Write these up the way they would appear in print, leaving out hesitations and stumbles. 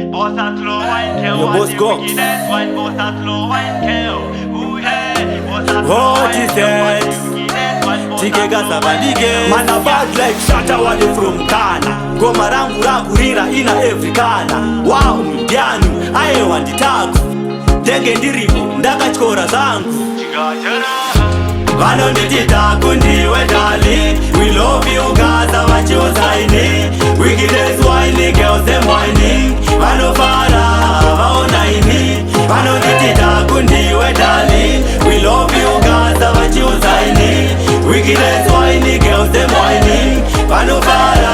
Boss a slow wine kill. Your boss go. That's wine. Boss a slow wine kill. Ooh hey. Boss a slow What wine is kill. that? Gaza bandige. Man a bad like Chikatero from Ghana. Goma rangu rakurira ina Africana. Wow mdianu aye wanditaku. Denge ndiripo ndakachikora zangu. Vanonditita kundiwe Darlie. We love you Gaza vachiusaini. Wickedest whining girls them whining. Vanofara vaonaini. Vanonditita kundiwe Darlie. We love you Gaza vachiusaini. Wickedest whining girls them whining. Vanofara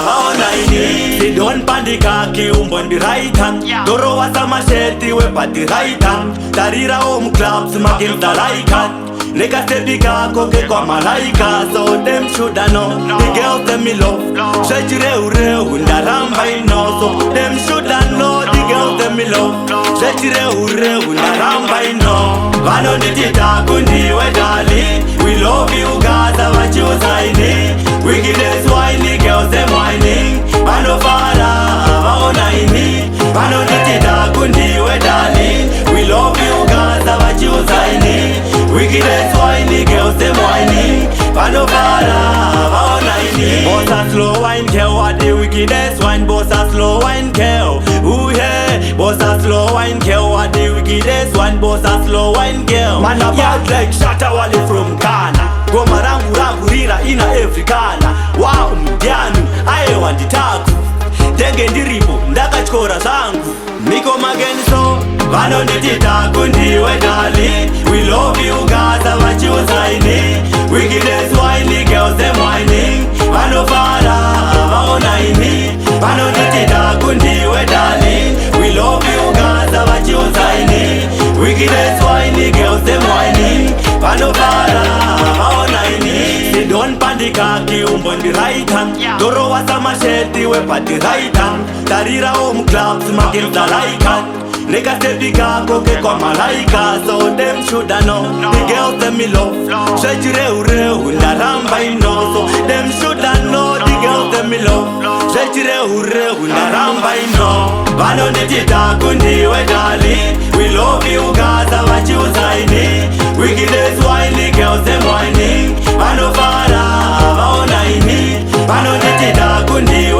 vaonaini. They don't pandika kiumbo ndi right hand. Doro wasa masheti we pati right hand. Tarira home clubs magil da like hand. Nigga stepika koke kwa malaika. So them shoulda know. The girls them me love. Shejire ure ndaramba ino. So them shoulda know. The girls them me love. Shejire ure ndaramba ino. Vanonditita kundiwe Darlie. We love you Gaza vachiusaini. Wickedest whining girls them whining. Vanofara vaonaini. Vanonditita kundiwe Darlie. We love you Gaza vachiusaini. Wickedest whining girls them whining. Vanofara vaonaini. Boss a slow wine girl, what the wickedest wine. Boss a slow wine girl. Ooh yeah. Boss a slow wine girl, what the wickedest wine. Boss a slow wine girl. Man a bad like Chikatero from Ghana. Goma rangu rakurira ina Africana. Wow mdianu aye wanditaku. Denge ndiripo ndakachikora zangu. Niko mageniso vanonditita kundiwe Darlie. We love you Gaza vachiusaini. Wickedest whining girls them whining. Vanofara vaonaini. Vanonditita kundiwe Darlie. We love you Gaza vachiusaini. Wickedest whining girls them whining. Vanofara vaonaini. They don't pandika kiumbo ndi right hand. Doro wasa masheti we pati right hand. Tarira home clubs magil da like hand. Nigga stepika koke kwa malaika. So them shoulda know. The girls them me love. Shejire ure ndaramba ino. So them shoulda know. The girls them me love. Shejire ure ndaramba ino. Vanonditita kundiwe Darlie. We love you Gaza vachiusaini. Wickedest whining girls them whining. Vanofara vaonaini. Vanonditita kundiwe